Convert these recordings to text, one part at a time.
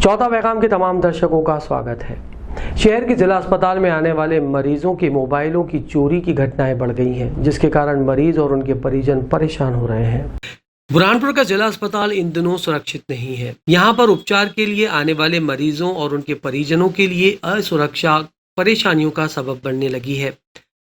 चौथा पैगाम के तमाम दर्शकों का स्वागत है। शहर के जिला अस्पताल में आने वाले मरीजों के मोबाइलों की चोरी की घटनाएं बढ़ गई हैं, जिसके कारण मरीज और उनके परिजन परेशान हो रहे हैं। बुरहानपुर का जिला अस्पताल इन दिनों सुरक्षित नहीं है। यहाँ पर उपचार के लिए आने वाले मरीजों और उनके परिजनों के लिए असुरक्षा परेशानियों का सबब बनने लगी है।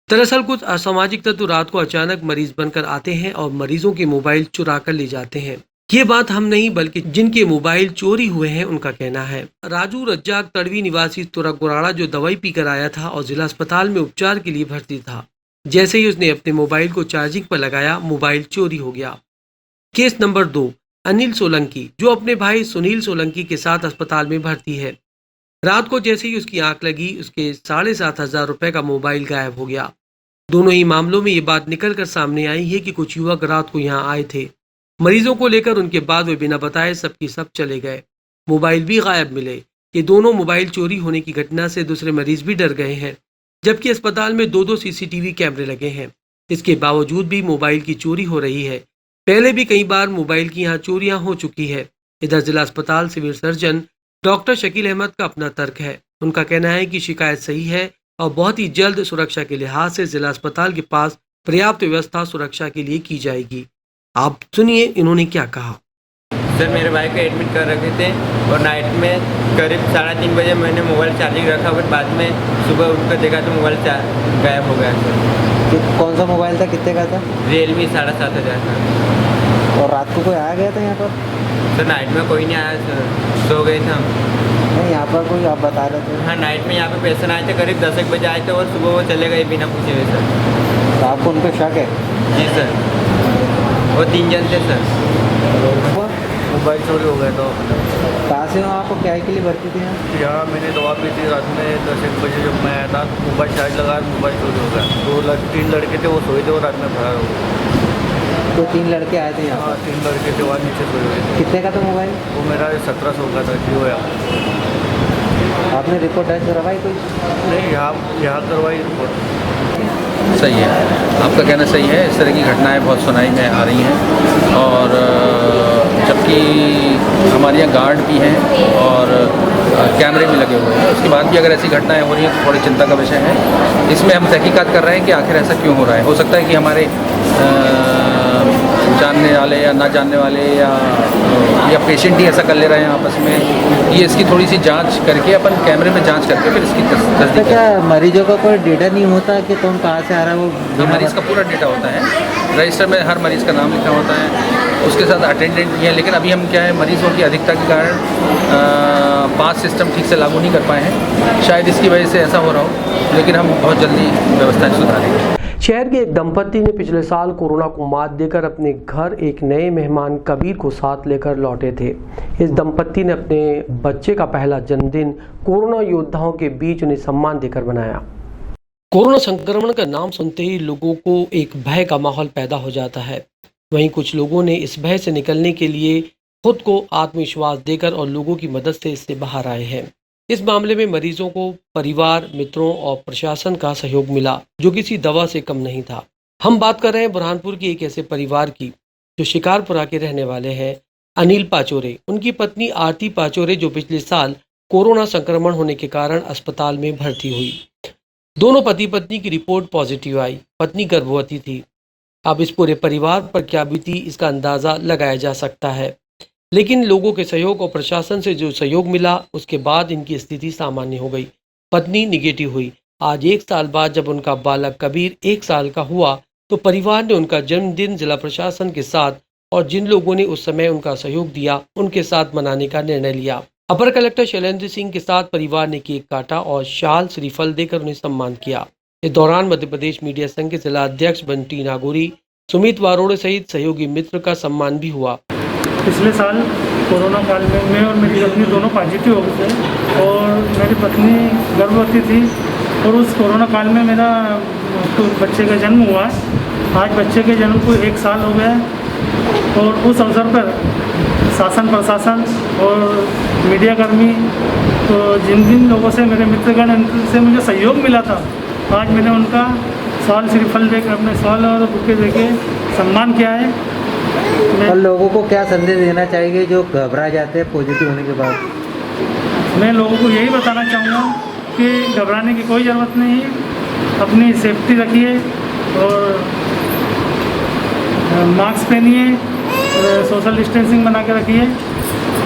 दरअसल कुछ असामाजिक तत्व रात को अचानक मरीज बनकर आते हैं और मरीजों के मोबाइल चुरा कर ले जाते हैं। ये बात हम नहीं बल्कि जिनके मोबाइल चोरी हुए हैं उनका कहना है। राजू रज्जाक तड़वी निवासी तुरक गुराड़ा जो दवाई पीकर आया था और जिला अस्पताल में उपचार के लिए भर्ती था, जैसे ही उसने अपने मोबाइल को चार्जिंग पर लगाया, मोबाइल चोरी हो गया। केस नंबर 2, अनिल सोलंकी जो अपने भाई सुनील सोलंकी के साथ अस्पताल में भर्ती है। रात को जैसे ही उसकी आंख लगी, उसके 7,500 रुपए का मोबाइल गायब हो गया। दोनों ही मामलों में ये बात निकल कर सामने आई है कि कुछ युवक रात को यहाँ आए थे मरीजों को लेकर, उनके बाद वे बिना बताए सबकी सब चले गए। मोबाइल भी गायब मिले। ये दोनों मोबाइल चोरी होने की घटना से दूसरे मरीज भी डर गए हैं, जबकि अस्पताल में 2-2 सीसीटीवी कैमरे लगे हैं। इसके बावजूद भी मोबाइल की चोरी हो रही है। पहले भी कई बार मोबाइल की यहाँ चोरियां हो चुकी है। इधर जिला अस्पताल civil surgeon doctor Shakeel Ahmed का अपना तर्क है। उनका कहना है कि शिकायत सही है और बहुत ही जल्द सुरक्षा के लिहाज से जिला अस्पताल के पास पर्याप्त व्यवस्था सुरक्षा के लिए की जाएगी। आप सुनिए इन्होंने क्या कहा। सर, मेरे भाई को एडमिट कर रखे थे और नाइट में करीब 3:30 बजे मैंने मोबाइल चार्जिंग रखा, फिर बाद में सुबह उठकर देखा तो मोबाइल गायब हो गया। सर, कौन सा मोबाइल था, कितने का था? Realme 7,500 का। और रात को कोई आया गया था यहाँ पर? सर, नाइट में कोई नहीं आया सर, सो गए थे हम। नहीं, यहाँ पर कोई आप बता रहे थे? हाँ, नाइट में यहाँ पे पेशेंट आए थे, करीब 10 बजे आए थे और सुबह वो चले गए बिना पूछे हुए सर। तो आपको उन पर शक है? जी सर, वो 3 जन थे सर। मोबाइल चोरी हो गया था। कहाँ से हो आपको, क्या के लिए भर्ती थी यहाँ? यहाँ मैंने दवा पी थी रात में 10-1 बजे जब मैं आया था, मोबाइल चार्ज लगाया, मोबाइल चोरी हो गया। तो 3 लड़के थे, वो सोए थे और रात में फरार हो गए। तो 3 लड़के आए थे यहाँ? हाँ, 3 लड़के थे, वहाँ नीचे सोए हुए थे। कितने का था मोबाइल? वो मेरा 1700 का था। जियो या आपने रिपोर्ट दर्ज करवाई कोई? नहीं, यहाँ करवाई रिपोर्ट। सही है, आपका कहना सही है। इस तरह की घटनाएं बहुत सुनाई में आ रही हैं और जबकि हमारे यहाँ गार्ड भी हैं और कैमरे भी लगे हुए हैं, उसके बाद भी अगर ऐसी घटनाएं हो रही हैं तो थोड़ी चिंता का विषय है। इसमें हम तहकीकात कर रहे हैं कि आखिर ऐसा क्यों हो रहा है। हो सकता है कि हमारे जानने वाले या ना जानने वाले या पेशेंट ही ऐसा कर ले रहे हैं आपस में। ये इसकी थोड़ी सी जांच करके अपन कैमरे में जांच करके फिर इसकी तस्दीक। क्या मरीजों का कोई डेटा नहीं होता कि कौन कहाँ से आ रहा है? वो मरीज़ का पूरा डेटा होता है, रजिस्टर में हर मरीज़ का नाम लिखा होता है, उसके साथ अटेंडेंट भी है। लेकिन अभी हम क्या है, मरीज़ों की अधिकता के कारण पास सिस्टम ठीक से लागू नहीं कर पाए हैं, शायद इसकी वजह से ऐसा हो रहा हो, लेकिन हम बहुत जल्दी व्यवस्थाएं सुधारेंगे। शहर के एक दंपति ने पिछले साल कोरोना को मात देकर अपने घर एक नए मेहमान कबीर को साथ लेकर लौटे थे। इस दंपति ने अपने बच्चे का पहला जन्मदिन कोरोना योद्धाओं के बीच उन्हें सम्मान देकर मनाया। कोरोना संक्रमण का नाम सुनते ही लोगों को एक भय का माहौल पैदा हो जाता है। वहीं कुछ लोगों ने इस भय से निकलने के लिए खुद को आत्मविश्वास देकर और लोगों की मदद से इससे बाहर आए हैं। इस मामले में मरीजों को परिवार, मित्रों और प्रशासन का सहयोग मिला, जो किसी दवा से कम नहीं था। हम बात कर रहे हैं बुरहानपुर के एक ऐसे परिवार की जो शिकारपुरा के रहने वाले हैं, अनिल पाचोरे। उनकी पत्नी आरती पाचोरे जो पिछले साल कोरोना संक्रमण होने के कारण अस्पताल में भर्ती हुई। दोनों पति पत्नी की रिपोर्ट पॉजिटिव आई। पत्नी गर्भवती थी। अब इस पूरे परिवार पर क्या बीती, इसका अंदाजा लगाया जा सकता है। लेकिन लोगों के सहयोग और प्रशासन से जो सहयोग मिला, उसके बाद इनकी स्थिति सामान्य हो गई। पत्नी निगेटिव हुई। आज 1 साल बाद जब उनका बालक कबीर 1 साल का हुआ तो परिवार ने उनका जन्मदिन जिला प्रशासन के साथ और जिन लोगों ने उस समय उनका सहयोग दिया उनके साथ मनाने का निर्णय लिया। अपर कलेक्टर शैलेंद्र सिंह के साथ परिवार ने केक काटा और शाल श्रीफल देकर उन्हें सम्मान किया। इस दौरान मध्य प्रदेश मीडिया संघ के जिला अध्यक्ष बंटी नागौरी, सुमित वारोड़े सहित सहयोगी मित्र का सम्मान भी हुआ। पिछले साल कोरोना काल में मैं और मेरी पत्नी दोनों पॉजिटिव हो गए थे और मेरी पत्नी गर्भवती थी और उस कोरोना काल में मेरा बच्चे का जन्म हुआ है। आज बच्चे के जन्म को 1 साल हो गया है और उस अवसर पर शासन, प्रशासन और मीडियाकर्मी, तो जिन लोगों से, मेरे मित्रगण से मुझे सहयोग मिला था, आज मैंने उनका साल श्रीफल देकर, अपने साल और बुके देके सम्मान किया है। और लोगों को क्या संदेश देना चाहिए जो घबरा जाते हैं पॉजिटिव होने के बाद? मैं लोगों को यही बताना चाहूँगा कि घबराने की कोई ज़रूरत नहीं है, अपनी सेफ्टी रखिए और मास्क पहनिए, सोशल डिस्टेंसिंग बना के रखिए।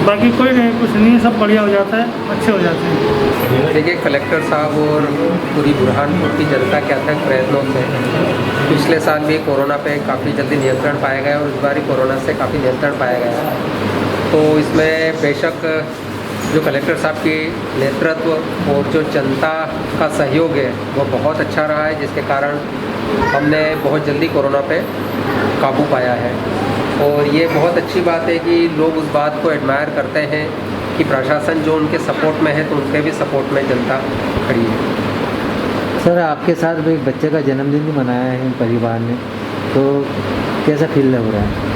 बाकी कोई नहीं, कुछ नहीं, सब बढ़िया हो जाता है, अच्छे हो जाते हैं। देखिए, कलेक्टर साहब और पूरी बुरहानपुर की जनता के अथक प्रयत्नों से पिछले साल भी कोरोना पे काफ़ी जल्दी नियंत्रण पाया गया और इस बार कोरोना से काफ़ी नियंत्रण पाया गया। तो इसमें बेशक जो कलेक्टर साहब की नेतृत्व और जो जनता का सहयोग है वो बहुत अच्छा रहा है, जिसके कारण हमने बहुत जल्दी कोरोना पे काबू पाया है। और ये बहुत अच्छी बात है कि लोग उस बात को एडमायर करते हैं कि प्रशासन जो उनके सपोर्ट में है तो उनके भी सपोर्ट में जनता खड़ी है। सर, आपके साथ भी एक बच्चे का जन्मदिन भी मनाया है परिवार ने, तो कैसा फील हो रहा है?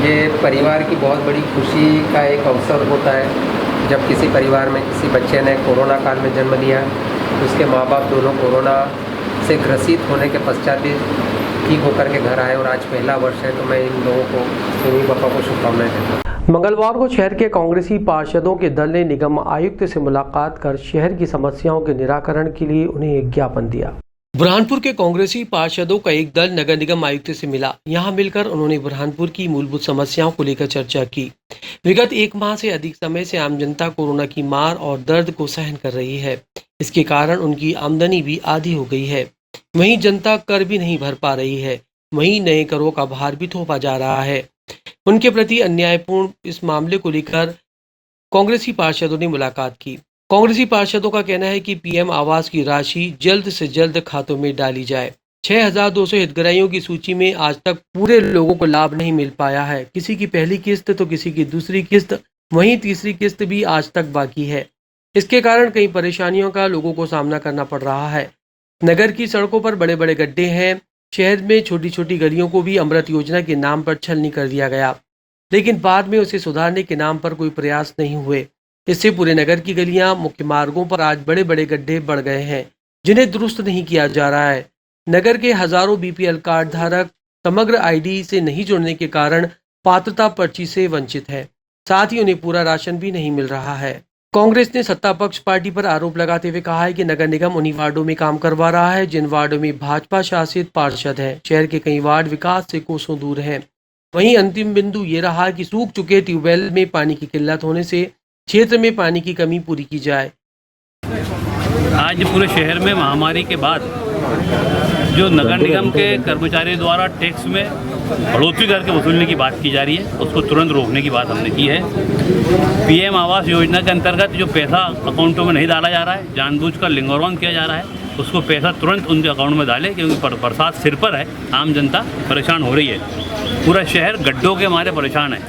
ये परिवार की बहुत बड़ी खुशी का एक अवसर होता है जब किसी परिवार में किसी बच्चे ने कोरोना काल में जन्म लिया, उसके माँ बाप दोनों कोरोना से ग्रसित होने के पश्चात भी ठीक होकर के घर आए और आज पहला वर्ष है। तो मैं इन लोगों को, सुनील बापा को शुभकामनाएं देता हूँ। मंगलवार को शहर के कांग्रेसी पार्षदों के दल ने निगम आयुक्त से मुलाकात कर शहर की समस्याओं के निराकरण के लिए उन्हें एक ज्ञापन दिया। बुरहानपुर के कांग्रेसी पार्षदों का एक दल नगर निगम आयुक्त से मिला। यहां मिलकर उन्होंने बुरहानपुर की मूलभूत समस्याओं को लेकर चर्चा की। विगत 1 माह से अधिक समय से आम जनता कोरोना की मार और दर्द को सहन कर रही है। इसके कारण उनकी आमदनी भी आधी हो गई है। वहीं जनता कर भी नहीं भर पा रही है, वहीं नए करों का भार भी थोपा जा रहा है। उनके प्रति अन्यायपूर्ण इस मामले को लेकर कांग्रेसी पार्षदों ने मुलाकात की। कांग्रेसी पार्षदों का कहना है कि पीएम आवास की राशि जल्द से जल्द खातों में डाली जाए। 6200 हितग्राहियों की सूची में आज तक पूरे लोगों को लाभ नहीं मिल पाया है। किसी की पहली किस्त तो किसी की दूसरी किस्त, वहीं तीसरी किस्त भी आज तक बाकी है। इसके कारण कई परेशानियों का लोगों को सामना करना पड़ रहा है। नगर की सड़कों पर बड़े बड़े गड्ढे हैं। शहर में छोटी छोटी गलियों को भी अमृत योजना के नाम पर छलनी कर दिया गया, लेकिन बाद में उसे सुधारने के नाम पर कोई प्रयास नहीं हुए। इससे पूरे नगर की गलियां, मुख्य मार्गों पर आज बड़े बड़े गड्ढे बढ़ गए हैं, जिन्हें दुरुस्त नहीं किया जा रहा है। नगर के हजारों बीपीएल कार्ड धारक समग्र आईडी से नहीं जुड़ने के कारण पात्रता पर्ची से वंचित है। साथ ही उन्हें पूरा राशन भी नहीं मिल रहा है। कांग्रेस ने सत्ता पक्ष पार्टी पर आरोप लगाते हुए कहा है कि नगर निगम उन्हीं वार्डों में काम करवा रहा है जिन वार्डों में भाजपा शासित पार्षद हैं। शहर के कई वार्ड विकास से कोसों दूर हैं। वहीं अंतिम बिंदु ये रहा कि सूख चुके ट्यूबवेल में पानी की किल्लत होने से क्षेत्र में पानी की कमी पूरी की जाए। आज पूरे शहर में महामारी के बाद जो नगर निगम के कर्मचारियों द्वारा टैक्स में बढ़ोतरी करके वसूलने की बात की जा रही है, उसको तुरंत रोकने की बात हमने की है। पीएम आवास योजना के अंतर्गत जो पैसा अकाउंटों में नहीं डाला जा रहा है, जानबूझकर लिंगोरवान किया जा रहा है, उसको पैसा तुरंत उनके अकाउंट में डालें, क्योंकि बरसात सिर पर है, आम जनता परेशान हो रही है। पूरा शहर गड्ढों के मारे परेशान है,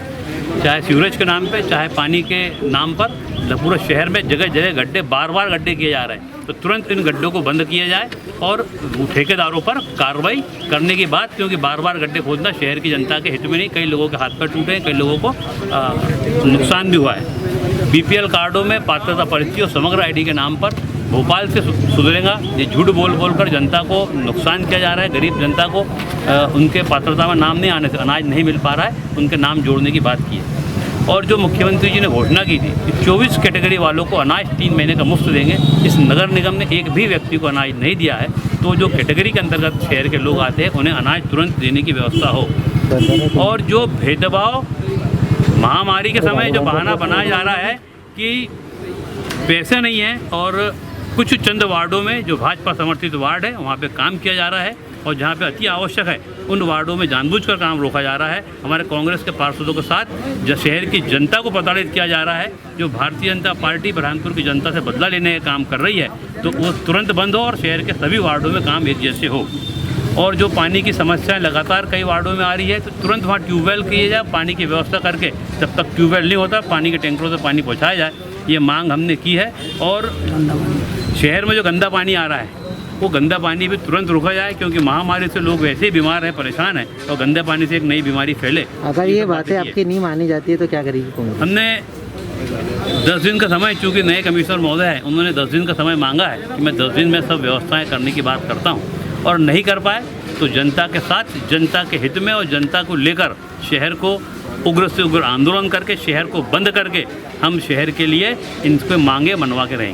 चाहे सीवरेज के नाम पे, चाहे पानी के नाम पर। पूरे शहर में जगह जगह गड्ढे, बार बार गड्ढे किए जा रहे हैं। तो तुरंत इन गड्ढों को बंद किया जाए और ठेकेदारों पर कार्रवाई करने की बात, क्योंकि बार बार गड्ढे खोदना शहर की जनता के हित में नहीं। कई लोगों के हाथ पैर टूटे हैं, कई लोगों को नुकसान भी हुआ है। बीपीएल कार्डों में पात्रता पर्ची और समग्र आईडी के नाम पर भोपाल से सुधरेगा, ये झूठ बोल कर जनता को नुकसान किया जा रहा है। गरीब जनता को उनके पात्रता में नाम नहीं आने से अनाज नहीं मिल पा रहा है, उनके नाम जोड़ने की बात की है। और जो मुख्यमंत्री जी ने घोषणा की थी कि 24 कैटेगरी वालों को अनाज 3 महीने का मुफ्त देंगे, इस नगर निगम ने एक भी व्यक्ति को अनाज नहीं दिया है। तो जो कैटेगरी के अंतर्गत शहर के लोग आते हैं उन्हें अनाज तुरंत देने की व्यवस्था हो। और जो भेदभाव महामारी के समय जो बहाना बनाया जा रहा है कि पैसे नहीं हैं, और कुछ चंद वार्डों में जो भाजपा समर्थित वार्ड है वहाँ पे काम किया जा रहा है, और जहाँ पे अति आवश्यक है उन वार्डों में जानबूझकर काम रोका जा रहा है। हमारे कांग्रेस के पार्षदों के साथ जो शहर की जनता को प्रताड़ित किया जा रहा है, जो भारतीय जनता पार्टी बुरहानपुर की जनता से बदला लेने का काम कर रही है, तो वो तुरंत बंद हो और शहर के सभी वार्डों में काम एक जैसे हो। और जो पानी की समस्याएं लगातार कई वार्डों में आ रही है, तो तुरंत वहाँ ट्यूबवेल किए जाए, पानी की व्यवस्था करके। जब तक ट्यूबवेल नहीं होता, पानी के टैंकरों से पानी पहुँचाया जाए, ये मांग हमने की है। और शहर में जो गंदा पानी आ रहा है वो गंदा पानी भी तुरंत रोका जाए, क्योंकि महामारी से लोग वैसे ही बीमार हैं, परेशान हैं, और गंदे पानी से एक नई बीमारी फैले। अगर ये बातें आपकी नहीं मानी जाती है तो क्या करेगी कांग्रेस? हमने 10 दिन का समय, चूँकि नए कमिश्नर महोदय हैं, उन्होंने 10 दिन का समय मांगा है कि मैं 10 दिन में सब व्यवस्थाएं करने की बात करता हूं, और नहीं कर पाए तो जनता के साथ, जनता के हित में और जनता को लेकर शहर को उग्र से उग्र आंदोलन करके शहर को बंद करके हम शहर के लिए इनके मांगे मनवा के रहेंगे।